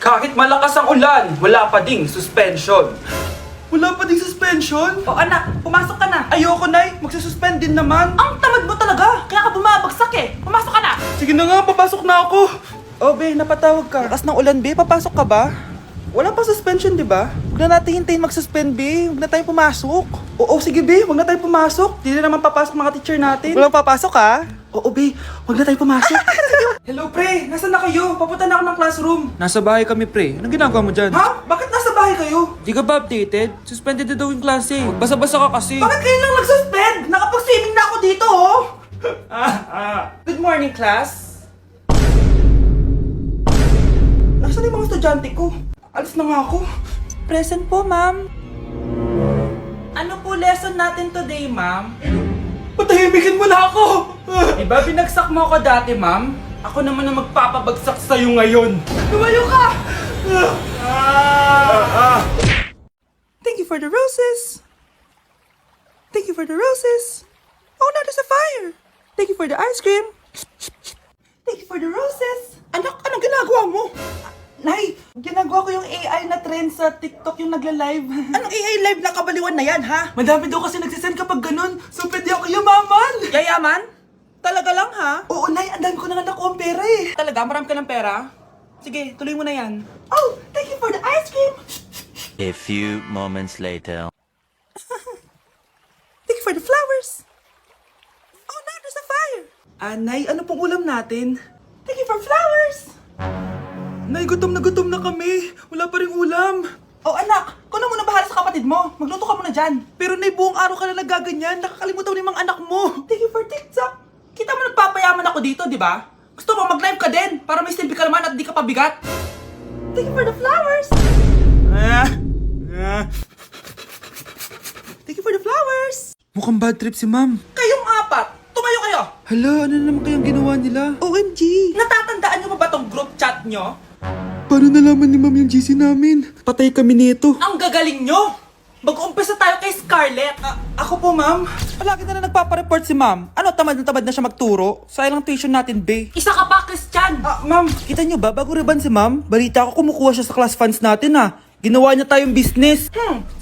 Kahit malakas ang ulan, wala pa ding suspension. Wala pa ding suspension? O anak, pumasok ka na. Ayoko, Nay. Magsususpend din naman. Ang tamad mo talaga. Kaya ka bumabagsak eh. Pumasok ka na. Sige na nga, papasok na ako. Oh, be, napatawag ka. Lakas ng ulan, be. Papasok ka ba? Wala pang suspension, di ba? Huwag na natin hintayin mag-suspend, be. Huwag na tayo pumasok. Oo, sige, be. Huwag na tayo pumasok. Di na naman papasok mga teacher natin. Walang papasok, ha? Oo, be. Huwag na tayo pumasok. Hello, pre. Nasaan na kayo? Papunta na ako ng classroom. Nasa bahay kami, pre. Anong ginagawa mo dyan? Ha? Bakit nasa bahay kayo? Di ka ba updated? Suspended na daw yung klase. Magbasa-basa ka kasi. Bakit kayo lang nag-suspend? Nakapag-swimming na ako dito, oh. Good morning, class. Nasaan yung mga estudyante ko? Alis na nga ako. Present po, ma'am. Ano po lesson natin today, ma'am? Patahimikin mo na ako! Diba binagsak mo ako dati, ma'am? Ako naman ang magpapabagsak sa'yo ngayon. Lumayo ka! Thank you for the roses. Thank you for the roses. Oh, now there's a fire. Thank you for the ice cream. Thank you for the roses. Anak, anong ginagawa mo? Nay, ginagawa ko yung AI na trend sa TikTok yung nagla-live. Anong AI live na kabaliwan na yan, ha? Madami daw kasi nagsisend kapag ganun. So, pwede ako yumaman. Yayaman? Talaga lang, ha? Oo, Nay. Ang dami ko na nakuha ang pera, eh. Talaga? Marami ka ng pera? Sige, tuloy mo na yan. Oh, thank you for the ice cream. A few moments later. Thank you for the flowers. Oh, now there's a fire. Nay, ano pong ulam natin? Thank you for flowers. Nay, gutom na kami. Wala pa ring ulam. Oh, anak, kung na muna bahala sa kapatid mo. Magluto ka muna dyan. Pero Nay, buong araw ka na nagaganyan. Nakakalimutan mo yung mga anak mo. Thank you for TikTok. Kita mo nagpapayaman ako dito, di ba? Gusto mo mag-live ka din para may silbi ka naman at di ka pabigat. Thank you for the flowers. Thank you for the flowers. Mukhang bad trip si ma'am. Kayong apat, tumayo kayo. Hala, ano naman kayang ginawa nila? OMG. Natatandaan niyo ba tong group chat nyo? Paano nalaman ni ma'am yung GC namin? Patay kami nito. Ang gagaling nyo! Mag-uumpisa tayo kay Scarlett. Ako po, ma'am. Palagi na nagpapareport si ma'am. Ano, tamad na siya magturo? Sayang lang tuition natin, be. Isa ka pa, Christian! Ma'am, kita niyo ba, bago reban si ma'am, balita ko kumukuha siya sa class funds natin, ha. Ginawa niya tayong business.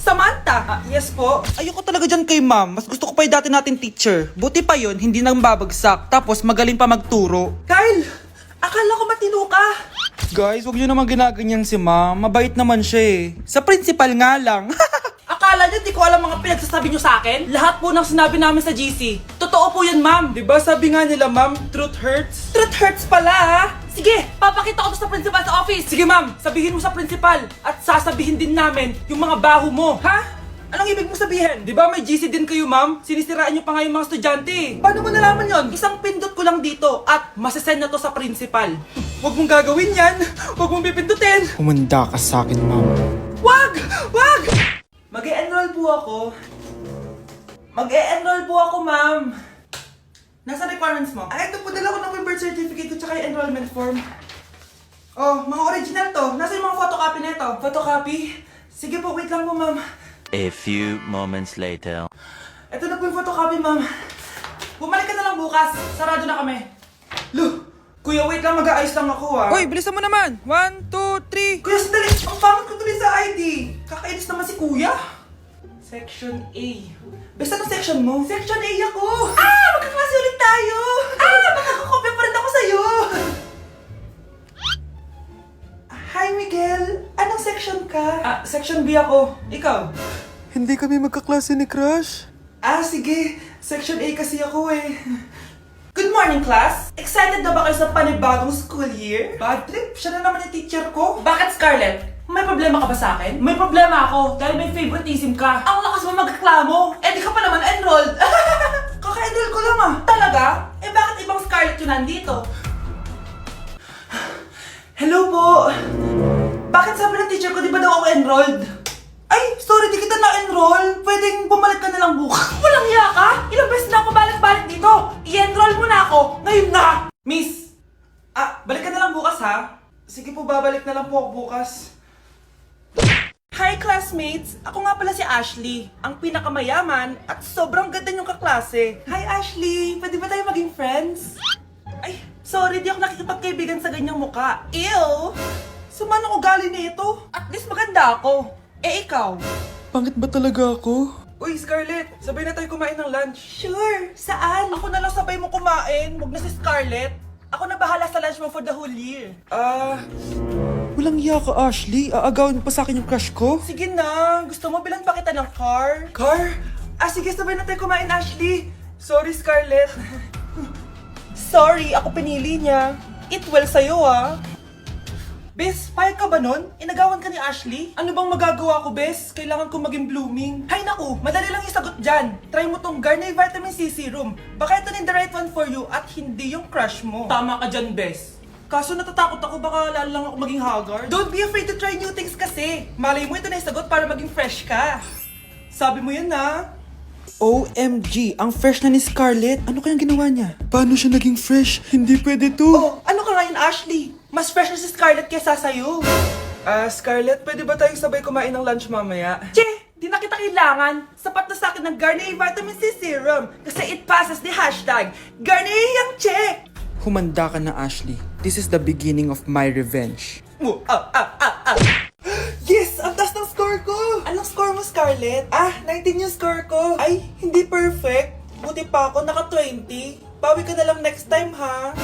Samantha? Yes po. Ayoko talaga dyan kay ma'am. Mas gusto ko pa yung dati natin teacher. Buti pa yun, hindi nang babagsak. Tapos magaling pa magturo. Kyle! Akala ko matino ka. Guys, huwag niyo naman ginaganyan si ma'am. Mabait naman siya eh. Sa principal nga lang. Akala niyo di ko alam mga pinagsasabi niyo sa akin? Lahat po ng sinabi namin sa GC. Totoo po yan, ma'am. Diba sabi nga nila, ma'am, truth hurts? Truth hurts pala, ha? Sige, papakita ko to sa principal sa office. Sige, ma'am, sabihin mo sa principal. At sasabihin din namin yung mga baho mo. Ha? Anong ibig mo sabihin? Di ba may GC din kayo, ma'am? Sinisiraan niyo pa nga yung mga estudyante. Paano mo nalaman yon? Isang pindot ko lang dito at masasend na to sa principal. Huwag mong gagawin yan. Huwag mong pipindutin. Humanda ka sa akin, ma'am. Wag! Wag! Mag-e-enroll po ako. Mag-e-enroll po ako, ma'am. Nasa requirements mo? Ito po, dala ko ng birth certificate ko tsaka yung enrollment form. Oh, mga original to. Nasa yung mga photocopy nito? Photocopy? Sige po, wait lang po, ma'am. A few moments later. Ito na po yung photocopy, ma'am. Bumalik ka na lang bukas. Sarado na kami. Lo, kuya, wait lang. Mag-aayos lang ako, ha. Hoy, bilisan mo naman! 1, 2, 3! Kuya, sandali. Ang pangit ko tuloy sa ID. Kakainis naman si kuya. Section A. Basta ng section mo? Section A ako. Magkaklase ulit tayo. Makakakopya pa rin ako sa'yo. Hi, Miguel. Anong section ka? Section B ako. Ikaw? Hindi kami magkaklase ni Crush. Sige. Section A kasi ako eh. Good morning, class! Excited na ba kayo sa panibagong school year? Bad trip? Siya na naman yung teacher ko. Bakit, Scarlett? May problema ka ba sa akin? May problema ako dahil may favoritism ka. Ang lakas mo magreklamo. Di ka pa naman enrolled. Kaka-enroll ko lang Talaga? Bakit ibang Scarlett yun nandito? Hello po! Bakit sabi ng teacher ko di ba daw ako enrolled? Ay, sorry, di kita na-enroll. Pwedeng bumalik ka na lang bukas. Walang hiya ka? Ilang beses na ako balik-balik dito. I-enroll mo na ako. Ngayon na! Miss! Balik ka na lang bukas, ha? Sige po, babalik na lang po ako bukas. Hi, classmates! Ako nga pala si Ashley, ang pinakamayaman at sobrang ganda niyong kaklase. Hi, Ashley! Pwede ba tayo maging friends? Ay, sorry, di ako nakikipagkaibigan sa ganyang muka. Ew! Sama ng ugali nito. At least maganda ako. Eh ikaw? Pangit ba talaga ako? Uy, Scarlett, sabay na tayo kumain ng lunch. Sure. Saan? Ako na lang sabay mo kumain. Huwag na si Scarlett. Ako na bahala sa lunch mo for the whole year. Walang iya ka, Ashley. Aagawin mo pa sa akin yung crush ko? Sige na. Gusto mo bilan pa kita ng car? Car? Sige, sabay na tayo kumain, Ashley. Sorry, Scarlett. Sorry, ako pinili niya. It well sa'yo ah. Bes, payag ka ba nun? Inagawan ka ni Ashley? Ano bang magagawa ko, Bes? Kailangan ko maging blooming. Hay naku, madali lang isagot dyan. Try mo tong Garnier Vitamin C Serum. Baka ito na yung the right one for you at hindi yung crush mo. Tama ka dyan, Bes. Kaso natatakot ako, baka lalo lang ako maging haggard. Don't be afraid to try new things kasi. Malay mo ito na yung sagot para maging fresh ka. Sabi mo yan, na? OMG, ang fresh na ni Scarlett. Ano kayang ginawa niya? Paano siya naging fresh? Hindi pwede to. Oh, ano ka ngayon Ashley? Mas fresh na si Scarlett kesa sa'yo. Scarlett, pwede ba tayong sabay kumain ng lunch mamaya? Che, di na kita kailangan. Sapat na sa akin ng Garnier Vitamin C Serum kasi it passes the hashtag Garnier Yang Che. Humanda ka na, Ashley. This is the beginning of my revenge. Yes! Ang taas ng score ko! Anong score mo, Scarlett? 19 yung score ko. Ay, hindi perfect. Buti pa ako, naka 20. Bawi ka na lang next time, ha?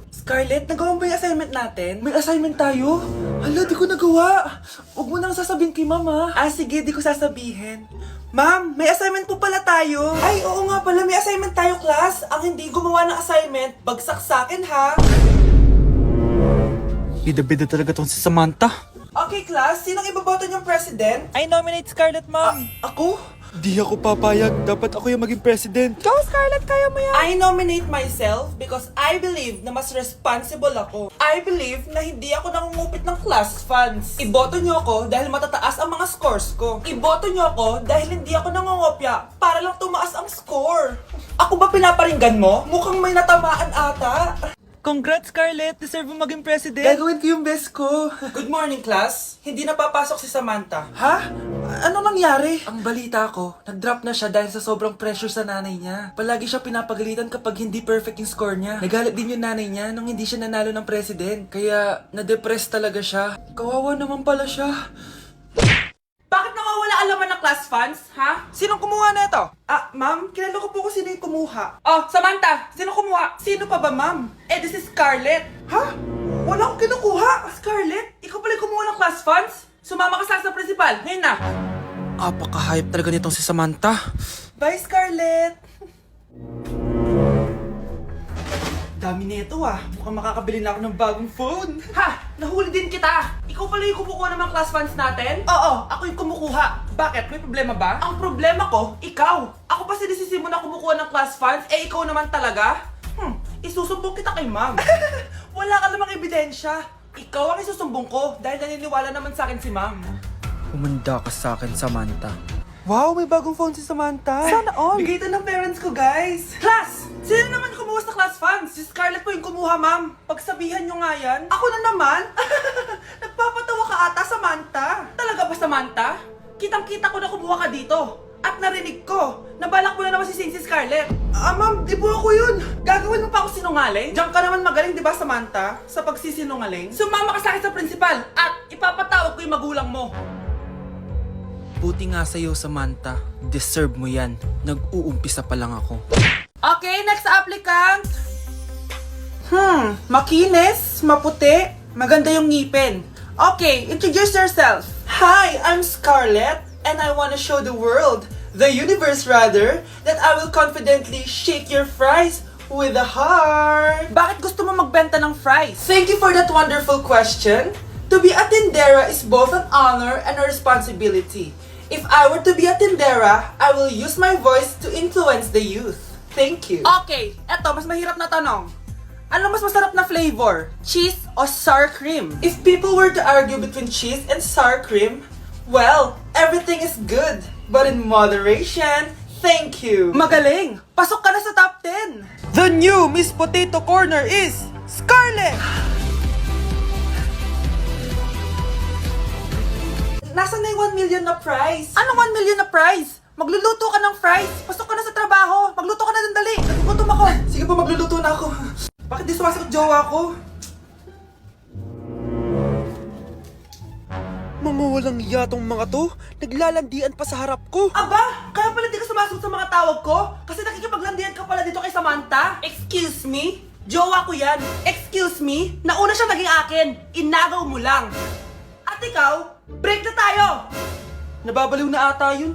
Scarlett, nagawa mo ba yung assignment natin? May assignment tayo? Hala, di ko nagawa. Huwag mo nang sasabihin kay mama. Sige, di ko sasabihin. Ma'am, may assignment po pala tayo. Ay, oo nga pala, may assignment tayo, class. Ang hindi gumawa ng assignment, bagsak sa akin, ha? Bida-bida talaga tong si Samantha. Okay, class, sinong iboboto niyong president? I nominate Scarlett, ma'am. Ako? Di ako papayag. Dapat ako yung maging president. Go, Scarlett, kaya mo yan. I nominate myself because I believe na mas responsible ako. I believe na hindi ako nangungupit ng class funds. Iboto niyo ako dahil matataas ang mga scores ko. Iboto niyo ako dahil hindi ako nangungopya para lang tumaas ang score. Ako ba pinaparinggan mo? Mukhang may natamaan ata. Congrats, Scarlett. Deserve mo maging president. Gagawin ko yung best ko. Good morning, class. Hindi na papasok si Samantha. Ha? Ano nangyari? Ang balita ko, nag-drop na siya dahil sa sobrang pressure sa nanay niya. Palagi siya pinapagalitan kapag hindi perfect yung score niya. Nagalit din yung nanay niya nung hindi siya nanalo ng president. Kaya, na-depress talaga siya. Kawawa naman pala siya. Bakit nawawala alaman ng class funds, ha? Sinong kumuha na ito? Ma'am, kilala ko po kung sino yung kumuha. Oh, Samantha, sino kumuha? Sino pa ba, ma'am? This is Scarlett. Ha? Wala akong kinukuha. Scarlett, ikaw pala yung kumuha ng class funds? Sumama ka sa principal, ngayon na. Apaka-hype talaga nitong si Samantha. Bye, Scarlett. Dami nito Mukhang makakabili na ako ng bagong phone. Ha! Nahuli din kita! Ikaw pala yung kumukuha ng mga class funds natin? Oo, ako yung kumukuha. Bakit? May problema ba? Ang problema ko, ikaw! Ako pa sinisisi mo na kumukuha ng class funds, ikaw naman talaga? Isusumbong kita kay ma'am. Wala ka namang ebidensya. Ikaw ang isusumbong ko dahil naniniwala naman sa akin si ma'am. Humanda ka sa akin, Samantha. Wow, may bagong phone si Samantha. Sana all! Bigay ito ng parents ko, guys. Class! Sino naman kumuha sa class funds? Si Scarlett po yung kumuha, ma'am. Pagsabihan nyo nga yan. Ako na naman? Nagpapatawa ka ata, Samantha. Talaga ba, Samantha? Kitang-kita ko na kumuha ka dito. At narinig ko, nabalak mo na naman si Scarlett. Ma'am, di po ako yun. Gagawin mo pa ako sinungaling? Diyan ka naman magaling, di ba, Samantha? Sa pagsisinungaling? Sumama ka sa akin sa principal at ipapatawag ko yung magulang mo. Buti nga sa'yo, Samantha. Deserve mo yan. Nag-uumpisa pa lang ako. Okay, next applicant. Makinis, maputi, maganda yung ngipin. Okay, introduce yourself. Hi, I'm Scarlett, and I want to show the world, the universe rather, that I will confidently shake your fries with a heart. Bakit gusto mo magbenta ng fries? Thank you for that wonderful question. To be a tindera is both an honor and a responsibility. If I were to be a tindera, I will use my voice to influence the youth. Thank you. Okay, eto, mas mahirap na tanong. Ano mas masarap na flavor? Cheese o sour cream? If people were to argue between cheese and sour cream, well, everything is good, but in moderation. Thank you. Magaling! Pasok ka na sa top 10! The new Miss Potato Corner is Scarlett! Nasaan na yung 1 million na prize? Anong 1 million na prize? Magluluto ka ng fries. Pasok ka na sa trabaho. Magluto ka na dun, dali. Nagugutom ako. Sige po, magluluto na ako. Bakit di sumasagot jowa ko? Mga walang iya tong mga to. Naglalandian pa sa harap ko. Aba, kaya pala di ka sumasagot sa mga tawag ko? Kasi nakikipaglandian ka pala dito kay Samantha? Excuse me? Jowa ko yan. Excuse me? Nauna siya naging akin. Inagaw mo lang. At ikaw, break na tayo! Nababaliw na ata yun.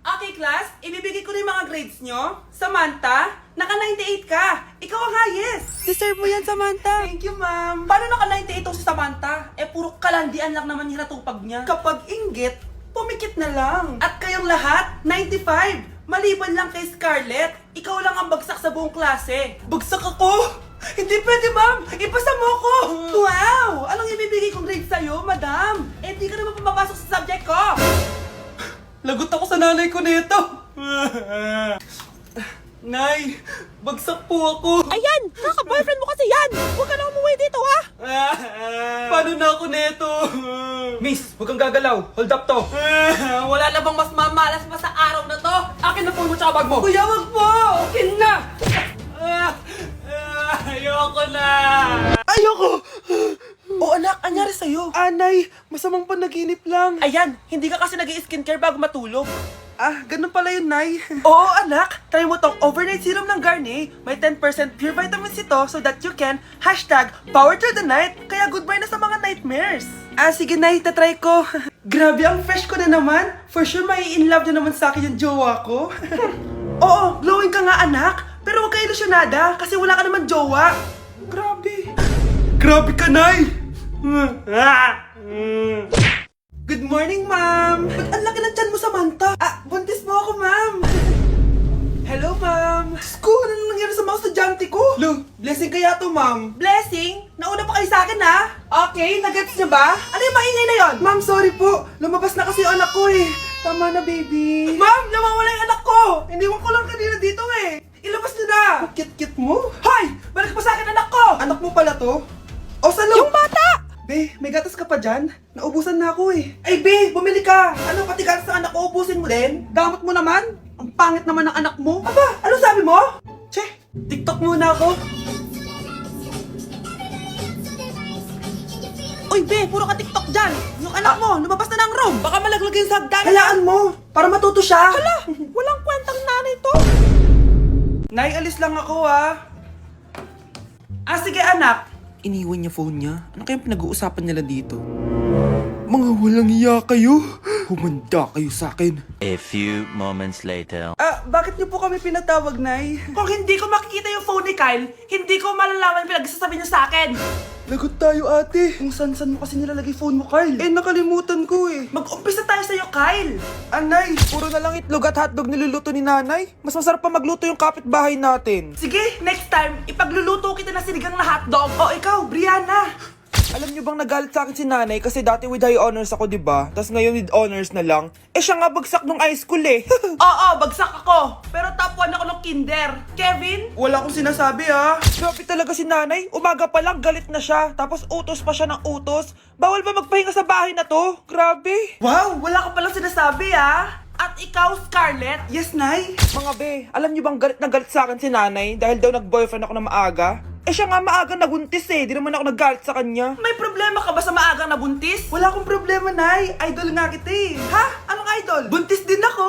Okay, class, ibibigay ko na yung mga grades nyo. Samantha, naka-98 ka. Ikaw ang highest. Deserve mo yan, Samantha. Thank you, ma'am. Paano naka-98 si Samantha? Eh, puro kalandian lang naman yung natupag niya. Kapag inggit, pumikit na lang. At kayong lahat, 95. Maliban lang kay Scarlett, ikaw lang ang bagsak sa buong klase. Bagsak ako? Hindi pwede, ma'am. Ipasa mo ako. Wow! Anong ibibigay kong grade sa'yo, madam? Eh, di ka naman pumapasok sa subject ko. Lagot ako sa nanay ko nito. Nay, bagsak po ako. Ayan! Kaka-boyfriend mo kasi yan! Huwag ka na umuwi dito, ha? Paano na ako nito? Miss, huwag kang gagalaw. Hold up to. Wala na bang mas mamalas pa sa araw na to? Akin na phone mo tsaka bag mo. Kuya, wag po! Akin na! Ayoko na. Ayoko! O anak, anyari sa'yo? Anay, masamang panaginip lang. Ayan, hindi ka kasi nag-i-skincare bago matulog. Ah, ganun pala yun, Nay. Oo anak, try mo tong overnight serum ng Garnier. May 10% pure vitamins ito so that you can #power through the night. Kaya goodbye na sa mga nightmares. Ah, sige, Nay, tatry ko. Grabe, ang fresh ko na naman. For sure, may in love na naman sa akin yung jowa ko. Oo, glowing ka nga anak. Pero huwag ka ilusyonada kasi wala ka naman jowa. Grabe. Grabe ka, Nay. Good morning, ma'am. Ba't ang laki ng tiyan mo, Samantha? Ah, buntis mo ako, ma'am. Hello, ma'am. Sko, ano nang nangyari sa mga estudyante ko? Lo, blessing kaya to, ma'am. Blessing? Nauna pa kayo sa akin, ha? Okay, nagets niyo ba? Ano yung maingay na yon? Ma'am, sorry po. Lumabas na kasi yung anak ko eh. Tama na, baby. Ma'am, nawawala yung anak ko! Iniwan ko lang kanina dito eh! Ilabas niyo na! Kit-kit mo? Hoy! Balik pa sa akin anak ko! Anak mo pala to? O, salo? Yung bata! Be, may gatas ka pa dyan? Naubusan na ako eh. Ay, be! Bumili ka! Ano, pati gatas ng anak ko, ubusin mo din? Damot mo naman! Ang pangit naman ng anak mo! Aba, ano sabi mo? Che, TikTok muna ako! Uy, be! Puro ka TikTok dyan! Yung anak mo, lumabas na ng room! Baka malaglag yung sagdan! Hayaan mo, para matuto siya. Hala! Walang kwentang nanay to! Nay, alis lang ako ah. Ah, sige anak! Iniwan niya phone niya. Ano kayang pinag-uusapan nila dito? Mga walang iya kayo. Humanda kayo sa akin. A few moments later. Ah, bakit niyo po kami pinatawag, Nay? Kung hindi ko makikita yung phone ni Kyle, hindi ko malalaman pinagsasabi niya sa akin. Lagot tayo, ate. Kung san-san mo kasi nilalagay phone mo, Kyle. Eh, nakalimutan ko eh. Mag-umpisa tayo sa'yo, Kyle. Anay, puro na lang itlog at hotdog niluluto ni nanay. Mas masarap pa magluto yung kapitbahay natin. Sige, next time, ipagluluto kita ng sinigang na hotdog. O ikaw, Brianna. Alam niyo bang nagalit sa akin si nanay kasi dati with high honors ako, di ba? Tapos ngayon with honors na lang. Eh, siya nga bagsak nung high school eh. Oo, bagsak ako. Pero top 1 ako ng kinder. Kevin? Wala akong sinasabi ah. Grabe talaga si nanay. Umaga pa lang galit na siya. Tapos utos pa siya ng utos. Bawal ba magpahinga sa bahay na to? Grabe. Wow, wala ka palang sinasabi ah. At ikaw, Scarlett? Yes, Nay. Mga be, alam niyo bang galit na galit sa akin si nanay dahil daw nag-boyfriend ako na maaga? Eh siya nga maaga nabuntis eh, di naman ako naggalit sa kanya. May problema ka ba sa maagang nabuntis? Wala akong problema, Nay. Idol nga kita eh. Ha? Anong idol? Buntis din ako.